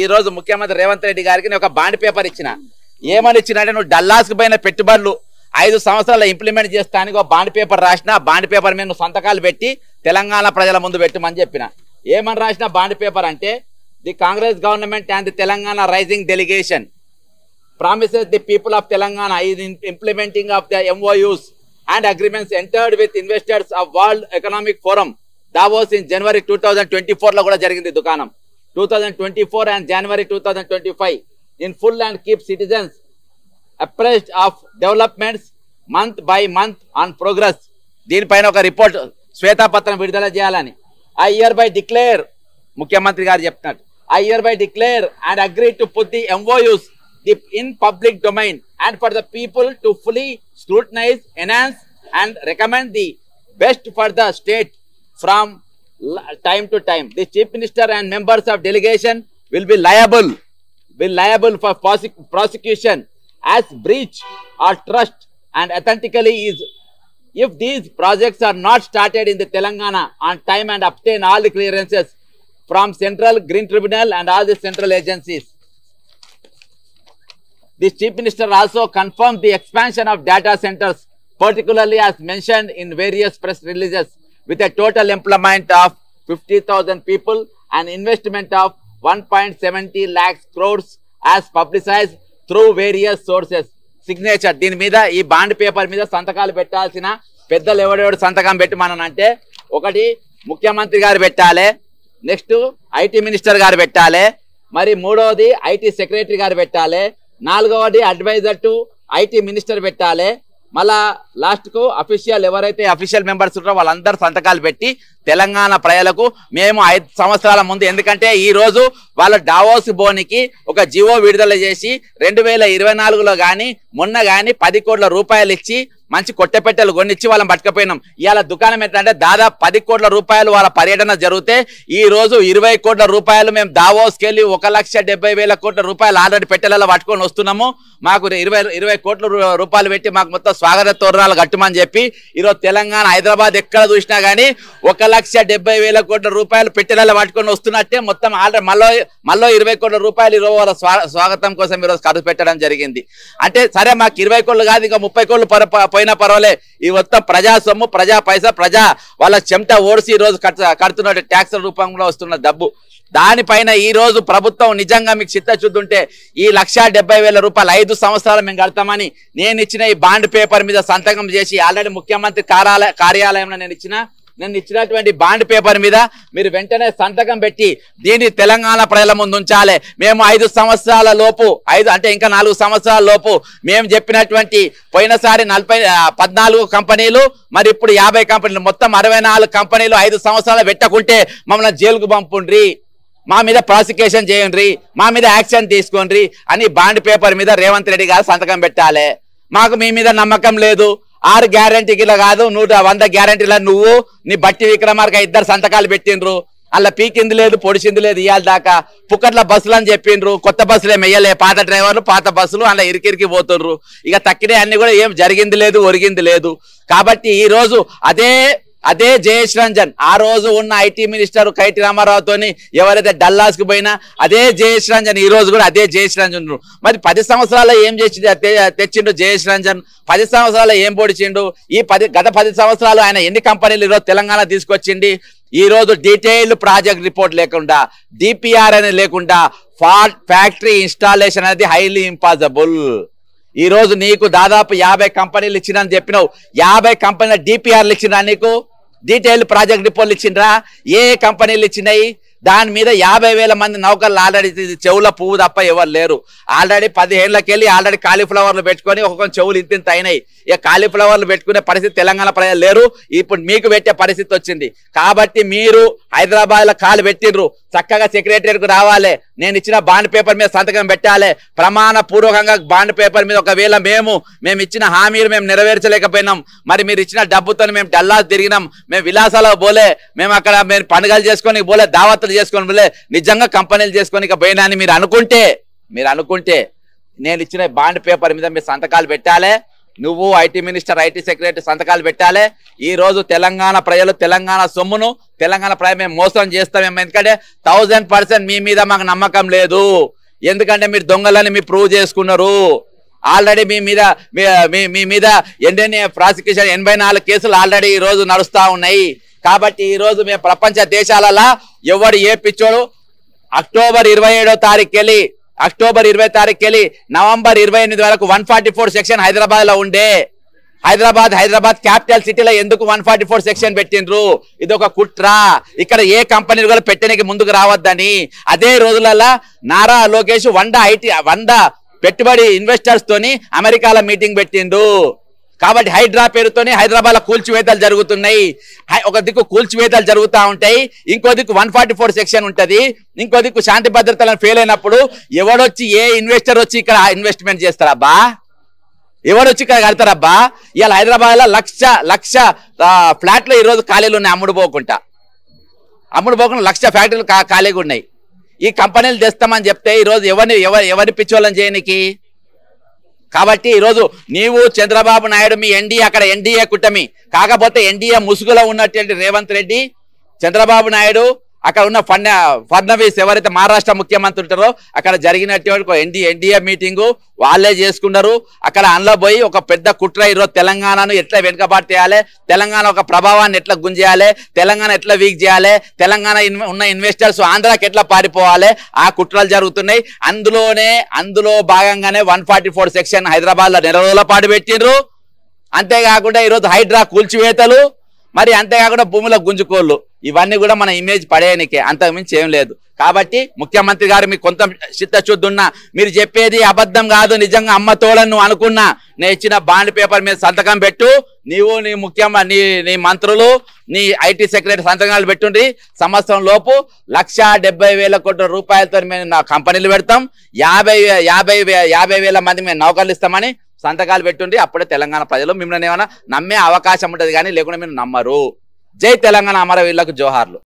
ఈ రోజు ముఖ్యమంత్రి రేవంత్ రెడ్డి గారికి నేను ఒక బాండ్ పేపర్ ఇచ్చిన. ఏమని ఇచ్చినంటే నువ్వు డల్లాస్కు పోయిన పెట్టుబడులు 5 సంవత్సరాలు ఇంప్లిమెంట్ చేస్తానికి ఒక బాండ్ పేపర్ రాసిన. బాండ్ పేపర్ మీద నువ్వు సంతకాలు పెట్టి తెలంగాణ ప్రజల ముందు పెట్టమని చెప్పిన. ఏమని రాసిన బాండ్ పేపర్ అంటే the Congress government and the Telangana rising delegation promises the people of Telangana is in implementing of the MOUs and agreements entered with investors of World Economic Forum Davos in January 2024 లో కూడా జరిగింది దుకాణం 2024 and January 2025 in full and keep citizens apprised of developments month by month on progress. దీనిపైన ఒక report శ్వేతపత్రం విడుదల చేయాలని I hereby declare ముఖ్యమంత్రి గారు చెప్తున్నారు I hereby declare and agree to put the MOUs in public domain and for the people to fully scrutinize, enhance and recommend the best for the state from time to time. The Chief Minister and members of delegation will be liable for prosecution as breach or trust and authentically is if these projects are not started in the Telangana on time and obtain all the clearances from Central Green Tribunal and all the central agencies. The Chief Minister also confirmed the expansion of data centers, particularly as mentioned in various press releases, with a total employment of 50,000 people and investment of 1.70 lakh crores as publicized through various sources. Signature. దీని మీద ఈ bond paper మీద సంతకాలు పెట్టాల్సిన పెద్దలు ఎవడెవడు సంతకం పెట్టమనంటే ఒకటి ముఖ్యమంత్రి గారు పెట్టాలి, నెక్స్ట్ ఐటీ మినిస్టర్ గారు పెట్టాలి, మరి మూడవది ఐటీ సెక్రటరీ గారు పెట్టాలి, నాలుగవది అడ్వైజర్ టు ఐటీ మినిస్టర్ పెట్టాలి, మళ్ళా లాస్ట్ కు అఫీషియల్ ఎవరైతే అఫీషియల్ మెంబర్స్ ఉంటారో వాళ్ళందరూ సంతకాలు పెట్టి తెలంగాణ ప్రజలకు మేము 5 సంవత్సరాల ముందు ఎందుకంటే ఈ రోజు వాళ్ళ డావోస్ బోనికి ఒక జివో విడుదల చేసి 2024లో గాని మొన్న గాని 10 కోట్ల రూపాయలు ఇచ్చి మంచి కొట్టెపెట్టెలు కొనిచ్చి వాళ్ళని పట్టుకపోయినాం. ఇవాళ దుకాణం ఏంటంటే దాదాపు 10 కోట్ల రూపాయలు వాళ్ళ పర్యటన జరిగితే ఈ రోజు 20 కోట్ల రూపాయలు మేము దావోస్కి వెళ్ళి 1,70,000 కోట్ల రూపాయలు ఆల్రెడీ పెట్టెలలో పట్టుకొని వస్తున్నాము. మాకు 20 కోట్ల రూపాయలు పెట్టి మాకు మొత్తం స్వాగత తోరణాలు కట్టమని చెప్పి ఈరోజు తెలంగాణ హైదరాబాద్ ఎక్కడ చూసినా గానీ 1,70,000 కోట్ల రూపాయలు పెట్టెలలో పట్టుకొని వస్తున్నట్టే మొత్తం ఆల్రెడీ మళ్ళీ 20 కోట్ల రూపాయలు ఈరోజు వాళ్ళ స్వాగతం కోసం ఈరోజు ఖర్చు పెట్టడం జరిగింది. అంటే సరే మాకు 20 కోట్లు కాదు ఇంకా 30 కోట్లు పోయినా పర్వాలే, ఈ మొత్తం ప్రజా సొమ్ము ప్రజా పైసా ప్రజా వాళ్ళ చెమట ఓడిసి ఈ రోజు కడుతున్న ట్యాక్స్ రూపంలో వస్తున్న డబ్బు దానిపైన ఈ రోజు ప్రభుత్వం నిజంగా మీకు చిత్తశుద్ధి ఉంటే ఈ 1,70,000 రూపాయలు 5 సంవత్సరాలు మేము కడతామని నేను ఇచ్చిన ఈ బాండ్ పేపర్ మీద సంతకం చేసి ఆల్రెడీ ముఖ్యమంత్రి కార్యాలయంలో నేను ఇచ్చినటువంటి బాండ్ పేపర్ మీద మీరు వెంటనే సంతకం పెట్టి దీన్ని తెలంగాణ ప్రజల ముందు ఉంచాలి. మేము 5 సంవత్సరాల లోపు అంటే ఇంకా 4 సంవత్సరాల లోపు మేము చెప్పినటువంటి పోయినసారి 14 కంపెనీలు మరి ఇప్పుడు 50 కంపెనీలు మొత్తం 64 కంపెనీలు 5 సంవత్సరాలు పెట్టకుంటే మమ్మల్ని జైలుకు పంపుండ్రి, మా మీద ప్రాసిక్యూషన్ చేయండి, మా మీద యాక్షన్ తీసుకోండి అని బాండ్ పేపర్ మీద రేవంత్ రెడ్డి గారు సంతకం పెట్టాలి. మాకు మీ మీద నమ్మకం లేదు, 6 గ్యారంటీల కాదు 100 గ్యారంటీల నువ్వు నీ బట్టి విక్రమార్క 2 సంతకాలు పెట్టిండ్రు, అలా పీకింది లేదు పొడిచింది లేదు ఇవాళ దాకా పుక్కట్ల బస్సులు అని చెప్పిండ్రు, కొత్త బస్సులు ఏమి వెయ్యలే, పాత డ్రైవర్లు పాత బస్సులు అలా ఇరికి పోతుండ్రు, ఇక తక్కినే అన్ని కూడా ఏం జరిగింది లేదు ఒరిగింది లేదు. కాబట్టి ఈ రోజు అదే జయేష్ రంజన్ ఆ రోజు ఉన్న ఐటీ మినిస్టర్ కైటి రామారావుతోని ఎవరైతే డల్లాస్ కు పోయినా అదే జయేష్ రంజన్ ఈ రోజు కూడా అదే జయేష్ రంజన్. మరి 10 సంవత్సరాల్లో ఏం చేసి తెచ్చిండు జయేష్ రంజన్, 10 సంవత్సరాల్లో ఏం పొడిచిండు, గత 10 సంవత్సరాలు ఆయన ఎన్ని కంపెనీలు ఈరోజు తెలంగాణ తీసుకొచ్చింది. ఈ రోజు డీటెయిల్డ్ ప్రాజెక్ట్ రిపోర్ట్ లేకుండా డిపిఆర్ అనేది లేకుండా ఫ్యాక్టరీ ఇన్స్టాలేషన్ అనేది హైలీ ఇంపాసిబుల్. ఈ రోజు నీకు దాదాపు 50 కంపెనీలు ఇచ్చినని చెప్పినావు, 50 కంపెనీల డిపిఆర్లు ఇచ్చినా, నీకు డీటెయిల్ ప్రాజెక్ట్ రిపోర్ట్లు ఇచ్చిండ్రా, ఏ కంపెనీలు ఇచ్చినాయి? దాని మీద 50,000 మంది నౌకర్లు ఆల్రెడీ చెవుల పువ్వు తప్ప ఎవరు లేరు. ఆల్రెడీ 10 ఏళ్ళకి వెళ్ళి ఆల్రెడీ కాలీఫ్లవర్లు పెట్టుకొని ఒక్కొక్క చెవులు ఇంత అయినాయి. ఇక కాలీఫ్లవర్లు పెట్టుకునే పరిస్థితి తెలంగాణ ప్రజలు లేరు, ఇప్పుడు మీకు పెట్టే పరిస్థితి వచ్చింది. కాబట్టి మీరు హైదరాబాద్ లో కాలు పెట్టిండ్రు, చక్కగా సెక్రటరీకి రావాలి, నేను ఇచ్చిన బాండ్ పేపర్ మీద సంతకం పెట్టాలి, ప్రమాణ పూర్వకంగా బాండ్ పేపర్ మీద ఒకవేళ మేము ఇచ్చిన హామీలు మేము నెరవేర్చలేకపోయినాం, మరి మీరు ఇచ్చిన డబ్బుతో మేము డల్లాస్ తిరిగినాం, మేము విలాసాలకు పోలే, మేము అక్కడ మేము పండుగలు చేసుకొని పోలే, దావత్తులు చేసుకొని పోలే, నిజంగా కంపెనీలు చేసుకొని ఇక పోయినా అని మీరు అనుకుంటే నేను ఇచ్చిన బాండ్ పేపర్ మీద మీరు సంతకాలు పెట్టాలి. నువ్వు ఐటీ మినిస్టర్, ఐటీ సెక్రటరీ సంతకాలు పెట్టాలి. ఈ రోజు తెలంగాణ ప్రజలు తెలంగాణ సొమ్మును తెలంగాణ ప్రజలు మేము మోసం చేస్తామేమో. ఎందుకంటే 1000% మీ మీద మాకు నమ్మకం లేదు. ఎందుకంటే మీరు దొంగలని మీరు ప్రూవ్ చేసుకున్నారు. ఆల్రెడీ మీ మీద ఎన్ని ప్రాసిక్యూషన్ 84 కేసులు ఆల్రెడీ ఈ రోజు నడుస్తూ ఉన్నాయి. కాబట్టి ఈ రోజు మేము ప్రపంచ దేశాలలో ఎవడు ఏ పిచ్చోడు అక్టోబర్ 27వ తారీఖు వెళ్ళి నవంబర్ 28 వరకు 144 సెక్షన్ హైదరాబాద్ లో ఉండే. హైదరాబాద్ క్యాపిటల్ సిటీలో ఎందుకు 144 సెక్షన్ పెట్టిండ్రు? ఇది ఒక కుట్ర. ఇక్కడ ఏ కంపెనీలు కూడా పెట్టడానికి ముందుకు రావద్దని. అదే రోజులలో నారా లోకేష్ 100 పెట్టుబడి ఇన్వెస్టర్స్ తోని అమెరికాలో మీటింగ్ పెట్టిండు. కాబట్టి హైడ్రా పేరుతోని హైదరాబాద్ లో కూల్చివేతలు జరుగుతున్నాయి. ఒక దిక్కు కూల్చివేతలు జరుగుతూ ఉంటాయి, ఇంకో దిక్కు 144 సెక్షన్ ఉంటది, ఇంకో దిక్కు శాంతి భద్రతలను ఫెయిల్ అయినప్పుడు ఎవడొచ్చి ఏ ఇన్వెస్టర్ వచ్చి ఇక్కడ ఇన్వెస్ట్మెంట్ చేస్తారబ్బా? ఎవడొచ్చి ఇక్కడ కడతారబ్బా? ఇవాళ హైదరాబాద్ లో లక్ష ఫ్లాట్లు ఈ రోజు ఖాళీలు ఉన్నాయి. అమ్ముడు పోకుండా 1,00,000 ఫ్యాక్టరీలు ఖాళీగా ఉన్నాయి. ఈ కంపెనీలు తెస్తామని చెప్తే ఈరోజు ఎవరిని పిచ్చోళ్ళని చేయనికి? కాబట్టి ఈరోజు నీవు చంద్రబాబు నాయుడు మీ ఎన్డీఏ కూటమి, కాకపోతే ఎన్డీఏ ముసుగులో ఉన్నటువంటి రేవంత్ రెడ్డి, చంద్రబాబు నాయుడు, అక్కడ ఉన్న ఫడ్నవీస్ ఎవరైతే మహారాష్ట్ర ముఖ్యమంత్రి ఉంటారో అక్కడ జరిగినటువంటి ఎన్డీఏ మీటింగు వాళ్ళే చేసుకున్నారు. అక్కడ అందులో పోయి ఒక పెద్ద కుట్ర ఈరోజు తెలంగాణను ఎట్లా వెనుకబాటు చేయాలి, తెలంగాణ ఒక ప్రభావాన్ని ఎట్లా గుంజేయాలి, తెలంగాణ ఎట్లా వీక్ చేయాలి, తెలంగాణ ఉన్న ఇన్వెస్టర్స్ ఆంధ్రాకి ఎట్లా పారిపోవాలి, ఆ కుట్రలు జరుగుతున్నాయి. అందులో భాగంగానే 144 సెక్షన్ హైదరాబాద్ లో నెల రోజుల పాటు పెట్టిండ్రు. అంతేకాకుండా ఈరోజు హైడ్రా కూల్చివేతలు, మరి అంతేకాకుండా భూముల గుంజుకోళ్ళు, ఇవన్నీ కూడా మన ఇమేజ్ పడేయనికే, అంతకుమించి ఏం లేదు. కాబట్టి ముఖ్యమంత్రి గారు మీకు కొంత చిత్తశుద్ధి ఉన్నా, మీరు చెప్పేది అబద్ధం కాదు, నిజంగా అమ్మ తోడని నువ్వు అనుకున్నా, నేను ఇచ్చిన బాండ్ పేపర్ మీద సంతకం పెట్టు. నీవు నీ మంత్రులు, నీ ఐటీ సెక్రటరీ సంతకాలు పెట్టుండ్రి. సంవత్సరం లోపు 1,70,000 కోట్ల రూపాయలతో మేము నా కంపెనీలు పెడతాం, 50,000 మంది మేము నౌకర్లు ఇస్తామని సంతకాలు పెట్టుండ్రి. అప్పుడే తెలంగాణ ప్రజలు మిమ్మల్ని ఏమైనా నమ్మే అవకాశం ఉంటుంది, కానీ లేకుండా మీరు నమ్మరు. జై తెలంగాణ, అమరవీరులకు జోహార్లు.